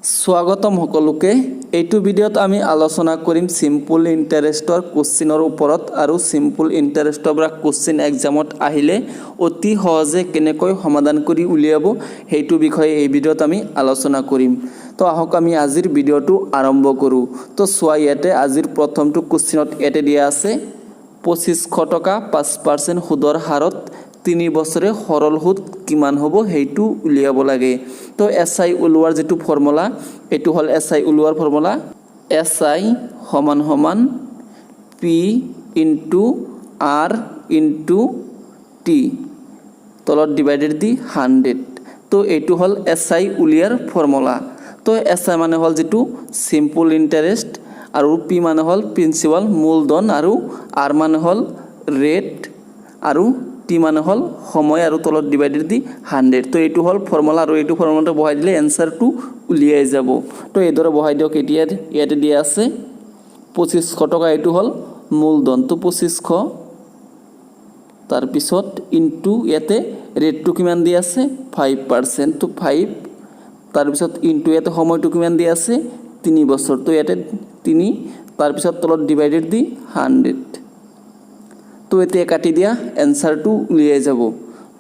স্বাগতম সকলোকে। এইটো ভিডিঅ'ত আমি আলোচনা কৰিম সিম্পল ইণ্টাৰেষ্টৰ কোশ্চিনৰ ওপৰত আৰু সিম্পল ইণ্টাৰেষ্টৰ পৰা কোশ্চিন এক্সামত আহিলে অতি সহজে কেনেকৈ সমাধান কৰি উলিয়াব সেইটো বিষয়ে এই ভিডিঅ'ত আমি আলোচনা কৰিম। তো আহক আমি আজিৰ ভিডিঅ'টো আৰম্ভ কৰোঁ। তো চোৱা, ইয়াতে আজিৰ প্ৰথমটো কোশ্চিনত ইয়াতে দিয়া আছে 2500 টকা 5% সুদৰ হাৰত 3 বছৰে সৰল সুদ কিমান হ'ব সেইটো উলিয়াব লাগে। তো এসআই উলিওৱাৰ যেটো ফৰ্মুলা এটো হল এসআই উলিওৱাৰ ফৰ্মুলা এসআই সমান সমান পি ইনটু আর ইনটু টি তলত ডিভাইডেড দি 100। তো এইটো হল এসআই উলিওৱাৰ ফৰ্মুলা। তো এসআই মানে হল যেটো সিম্পল ইণ্টাৰেষ্ট আৰু পি মানে হল প্ৰিন্সিপাল মূলধন আৰু আৰ মানে হল ৰেট আৰু টি মানে হল সময় আৰু তলত ডিভাইডেড দি 100। তো এইটো হল ফৰ্মুলা আৰু এইটো ফৰ্মুলাটো বহাই দিলে এনসাৰটো উলিয়াই যাব। তো এইদৰে বহাই দিয়ক। এতিয়া ইয়াতে দিয়া আছে 2500 টকা, এইটো হল মূলধন। তো 2500 তাৰ পিছত ইনটু ইয়াতে ৰেটটো কিমান দি আছে 5%। তো 5 তাৰ পিছত ইনটু ইয়াতে সময়টো কিমান দি আছে 3 বছৰ। তো ইয়াতে 3 তাৰ পিছত তলত ডিভাইডেড দি 100। তো এতিয়া কাটি দিয়া এনসাৰটো উলিয়াই যাব।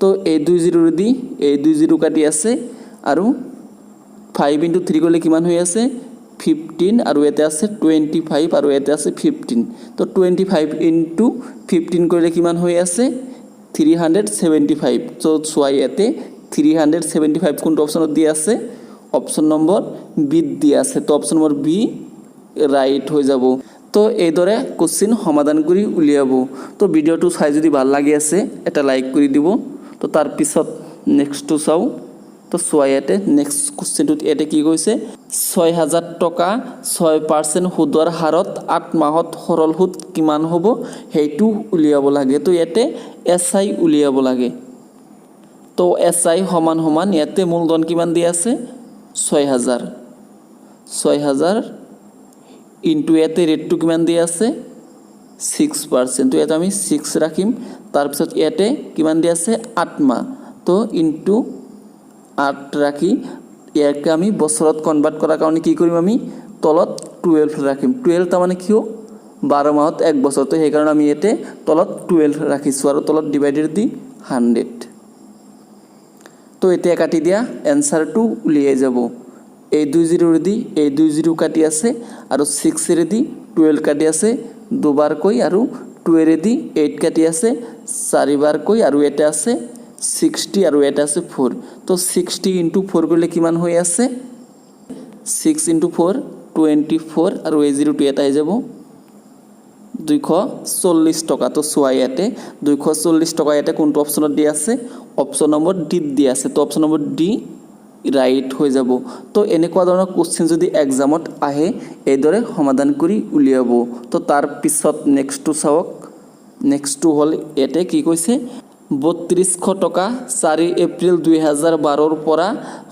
তো এই 2 জিৰ' দি এই 2 জিৰ' কাটি আছে আৰু 5 ইনটু 3 কৰিলে কিমান হৈ আছে 15 আৰু ইয়াতে আছে 25 আৰু ইয়াতে আছে 15। তো 25 ইনটু 15 কৰিলে কিমান হৈ আছে 375। তো চোৱা, ইয়াতে 375 কোনটো অপশ্যনত দি আছে অপশ্যন নম্বৰ বি দি আছে। তো অপশ্যন নম্বৰ বি ৰাইট হৈ যাব। তো এইদৰে কোশ্চিন সমাধান কৰি উলিয়াব। তো ভিডিঅ'টো চাই যদি ভাল লাগি আছে এটা লাইক কৰি দিব। তো তাৰ পিছত নেক্সটটো চাও। তো চোৱা, ইয়াতে নেক্সট কোশ্চিনটোত ইয়াতে কি কৈছে 6000 টকা 6% সুদৰ হাৰত 8 মাহত সৰল সুদ কিমান হ'ব সেইটো উলিয়াব লাগে। তো ইয়াতে এসআই উলিয়াব লাগে। তো এসআই সমান সমান ইয়াতে মূলধন কিমান দি আছে 6000 ইনটু ইয়াতে ৰেটটো কিমান দি আছে 6%। তো ইয়াতে আমি 6 ৰাখিম। তাৰপিছত ইয়াতে কিমান দি আছে 8 মাহ। তো ইনটু 8 ৰাখি ইয়াকে আমি বছৰত কনভাৰ্ট কৰাৰ কাৰণে কি কৰিম আমি তলত 12 ৰাখিম। 12 তাৰমানে কি 12 মাহত 1 বছৰ। তো সেইকাৰণে আমি ইয়াতে তলত 12 ৰাখিছোঁ আৰু তলত ডিভাইডেড দি 100। তো এতিয়া কাটি দিয়া এনসাৰটো উলিয়াই যাব। এই 2 জিৰ' দি এই 2 জিৰ' কাটি আছে আৰু 6 দি 12 কাটি আছে দুবাৰকৈ আৰু 2 দি 8 কাটি আছে 4 বাৰকৈ আৰু এটা আছে 60 আৰু এটা আছে 4। তো 60 ইনটু 4 কৰিলে কিমান হৈ আছে 6 ইনটু 4 24 আৰু এই জিৰ'টো এটা হৈ যাব 240 টকা। তো চোৱা, ইয়াতে 240 টকা ইয়াতে কোনটো অপশ্যনত দি আছে অপশ্যন নম্বৰ ডি দি আছে। তো অপশ্যন নম্বৰ ডি ৰাইট হৈ যাব। তো এনেকুৱা ধৰণৰ কোশ্চিন যদি এক্সামত আহে এইদৰে সমাধান কৰি উলিয়াব। তো তাৰ পিছত নেক্সটটো চাওক। নেক্সটটো হ'ল ইয়াতে কি কৈছে 3200 টকা 4 এপ্ৰিল 2012 পৰা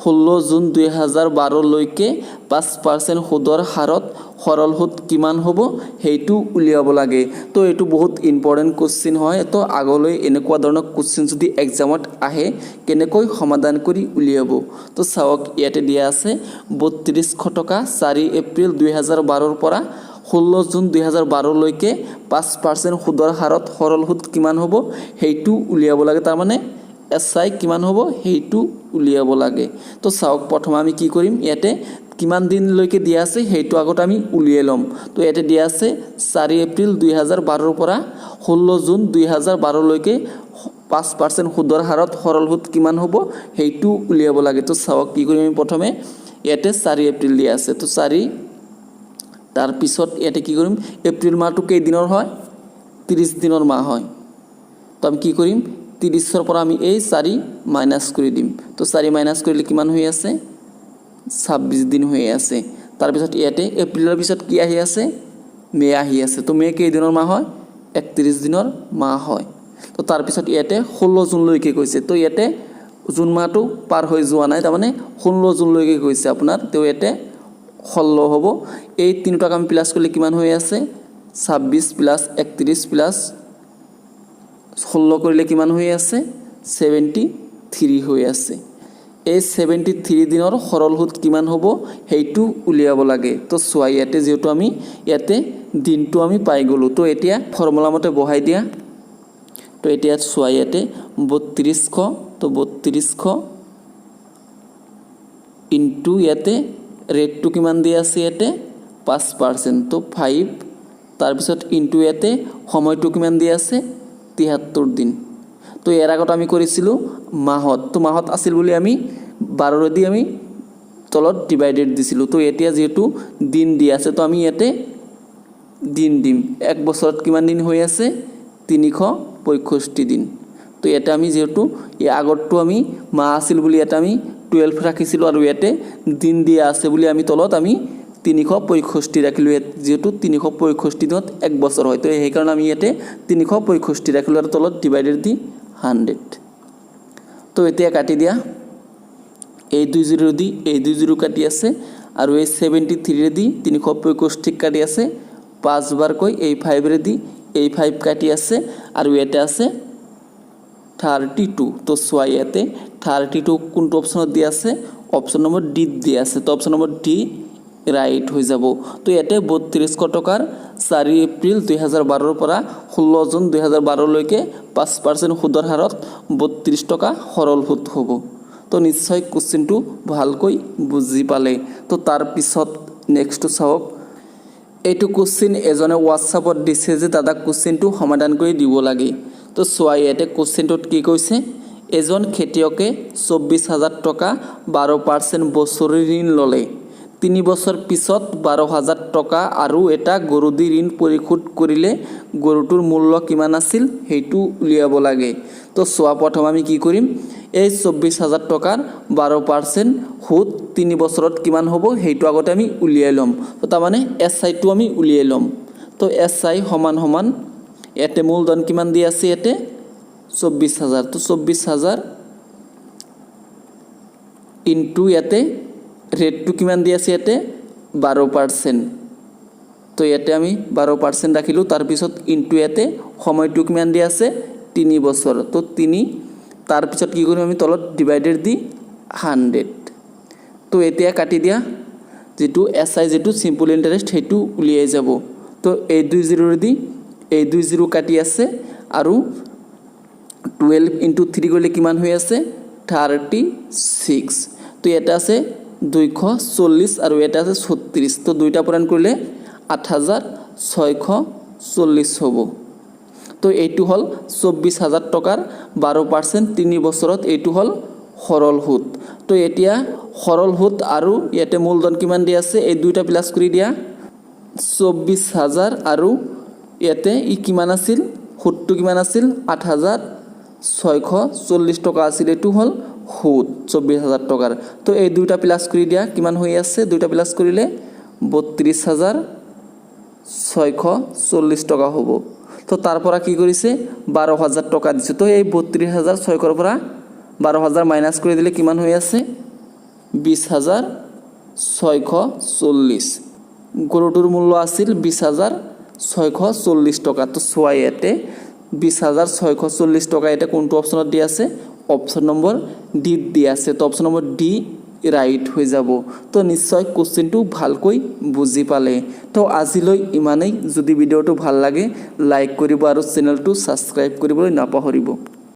16 জুন 2012 লৈকে 5% সুদৰ হাৰত সৰল সুদ কিমান হ'ব সেইটো উলিয়াব লাগে। তো এইটো বহুত ইম্পৰ্টেণ্ট কোশ্চিন হয়। তো আগলৈ এনেকুৱা ধৰণৰ কোশ্চিন যদি এক্সামত আহে কেনেকৈ সমাধান কৰি উলিয়াব। তো চাওক, ইয়াতে দিয়া আছে 3200 টকা 4 এপ্ৰিল 2012 পৰা 16 জুন 2012 লৈকে 5% সুদৰ হাৰত সৰল সুদ কিমান হ'ব সেইটো উলিয়াব লাগে। তাৰমানে এসআই কিমান হ'ব সেইটো উলিয়াব লাগে। তো চাওক, প্ৰথমে আমি কি কৰিম ইয়াতে কিমান দিনলৈকে দিয়া আছে সেইটো আগত আমি উলিয়াই ল'ম। তো ইয়াতে দিয়া আছে 4 এপ্ৰিল 2012 পৰা 16 জুন 2012 লৈকে 5% সুদৰ হাৰত সৰল সুদ কিমান হ'ব সেইটো উলিয়াব লাগে। তো চাওক কি কৰিম আমি প্ৰথমে ইয়াতে 4 এপ্ৰিল দিয়া আছে। তো 4 তাৰ পিছত ইয়াতে কি কৰিম এপ্ৰিল মাহটো কেইদিনৰ হয় 30 দিনৰ মাহ হয়। তো আমি কি কৰিম 30ৰ পৰা আমি এই 4 মাইনাছ কৰি দিম। তো 4 মাইনাছ কৰিলে কিমান হৈ আছে 26 দিন হৈ আছে। তাৰপিছত ইয়াতে এপ্ৰিলৰ পিছত কি আহি আছে মে আহি আছে। তো মে কেইদিনৰ মাহ হয় 31 দিনৰ মাহ হয়। তো তাৰপিছত ইয়াতে 16 জুনলৈকে কৈছে। তো ইয়াতে জুন মাহটো পাৰ হৈ যোৱা নাই, তাৰমানে 16 জুনলৈকে কৈছে আপোনাৰ। তো ইয়াতে 16 হ'ব। এই তিনিটাক আমি প্লাছ কৰিলে কিমান হৈ আছে 26 প্লাছ 31 প্লাছ 16 কৰিলে কিমান হৈ আছে 73 হৈ আছে। এই 73 দিনৰ সৰল সুত কিমান হ'ব সেইটো উলিয়াব লাগে। তো চোৱা ইয়াতে যেহেতু আমি ইয়াতে দিনটো আমি পাই গ'লো, তো এতিয়া ফৰ্মুলা মতে বহাই দিয়া। তো এতিয়া চোৱা ইয়াতে 3200, তো 3200 ইনটু ইয়াতে ৰেটটো কিমান দিয়া আছে ইয়াতে 5%, তো 5, তাৰপিছত ইনটু ইয়াতে সময়টো কিমান দিয়া আছে 73 দিন। তো ইয়াৰ আগত আমি কৰিছিলোঁ মাহত, তো মাহত আছিল বুলি আমি 12 দি আমি তলত ডিভাইডেড দিছিলোঁ। তো এতিয়া যেহেতু দিন দিয়া আছে, তো আমি ইয়াতে দিন দিম। এক বছৰত কিমান দিন হৈ আছে 365 দিন। তো ইয়াতে আমি যেহেতু এই আগতটো আমি মাহ আছিল বুলি ইয়াতে আমি 12 ৰাখিছিলোঁ, আৰু ইয়াতে দিন দিয়া আছে বুলি আমি তলত আমি 365 ৰাখিলোঁ। যেহেতু 365 দিনত এক বছৰ হয়, তো সেইকাৰণে আমি ইয়াতে 365 ৰাখিলোঁ আৰু তলত ডিভাইডেড দি 100। তো এতিয়া কাটি দিয়া, এই 2 0 দি এই 2 0 কাটি আছে, আৰু এই 73 দি 365 কাটি আছে 5 বাৰকৈ, এই 5 দি এই 5 কাটি আছে, আৰু ইয়াতে আছে 32। তো চোৱা ইয়াতে 32 কোনটো অপশ্যনত দিয়া আছে, অপশ্যন নম্বৰ ডি দিয়া আছে। তো অপশ্যন নম্বৰ ডি ৰাইট হৈ যাব। তো ইয়াতে 3200 টকাৰ 4 এপ্ৰিল 2012 পৰা 16 জুন 2012 লৈকে 5% সুদৰ হাৰত 32 টকা সৰল সুদ হ'ব। তো নিশ্চয় কুৱেশ্যনটো ভালকৈ বুজি পালে। তো তাৰপিছত নেক্সটটো চাওক, এইটো কুৱেশ্যন এজনে হোৱাটছআপত দিছে যে দাদা কুৱেশ্যনটো সমাধান কৰি দিব লাগে। তো চোৱা ইয়াতে কুৱেশ্যনটোত কি কৈছে, এজন খেতিয়কে 24,000 টকা 12% বছৰি ঋণ ল'লে, 3 বছৰ পিছত 12,000 টকা আৰু এটা গৰু দি ঋণ পৰিশোধ কৰিলে গৰুটোৰ মূল্য কিমান আছিল সেইটো উলিয়াব লাগে। তো চোৱা প্ৰথম আমি কি কৰিম, এই 24,000 টকাৰ 12% সুদ 3 বছৰত কিমান হ'ব সেইটো আগতে আমি উলিয়াই ল'ম। তো তাৰমানে SI টো আমি উলিয়াই ল'ম। তো SI সমান সমান ইয়াতে মূলধন কিমান দি আছে ইয়াতে 24,000, তো 24,000 ইনটু ইয়াতে ৰেটটো কিমান দি আছে ইয়াতে 12%। তো ইয়াতে আমি 12% ৰাখিলোঁ, তাৰপিছত ইনটু ইয়াতে সময়টো কিমান দি আছে 3 বছৰ, তো 3, তাৰপিছত কি কৰিম আমি তলত ডিভাইডেড দি 100। তো এতিয়া কাটি দিয়া, যেটো SI যেটো সিম্পল ইন্টারেস্ট সেইটো উলিয়াই যাব। তো এই 2 0 দি এই 2 0 কাটি আছে, আৰু 12 ইনটু 3 গলে কিমান হৈ আছে 36। তো এটা আছে 240 আৰু এটা আছে 36, তো দুইটা পূৰণ কৰিলে 8640 হ'ব। তো এইটো হল 24,000 টকাৰ 12% 3 বছৰত, এইটো হল সৰল সুদ। তো এতিয়া সৰল সুদ আৰু ইয়াতে মূলধন কিমান দি আছে এই দুইটা প্লাস কৰি দিয়া, 24,000 আৰু ইয়াতে ই কিমান আছিল সুদটো কিমান আছিল 8640 টকা আছিল, এইটো হল সুদ 24,000 টকাৰ। তো এই দুইটা প্লাস কৰি দিয়া কিমান হৈ আছে, দুইটা প্লাস কৰিলে 32,640 টকা হ'ব। তো তাৰ পৰা কি কৰিছে 12,000 টকা দিছে। তো এই 32,600 পৰা 12,000 মাইনাস কৰি দিলে কিমান হৈ আছে 20,640। গৰুটোৰ মূল্য আছিল 20,640 টকা। তো চোৱা ইয়াতে 20,640 টকা এটা কোনটো অপশ্যনত দি আছে, অপশ্যন নম্বৰ ডি দি আছে। তো অপশ্যন নম্বৰ ডি ৰাইট হৈ যাব। তো নিশ্চয় কুৱেশ্যনটো ভালকৈ বুজি পালে। তো আজিলৈ ইমানেই। যদি ভিডিঅ'টো ভাল লাগে লাইক কৰিব আৰু চেনেলটো ছাবস্ক্ৰাইব কৰিবলৈ নাপাহৰিব।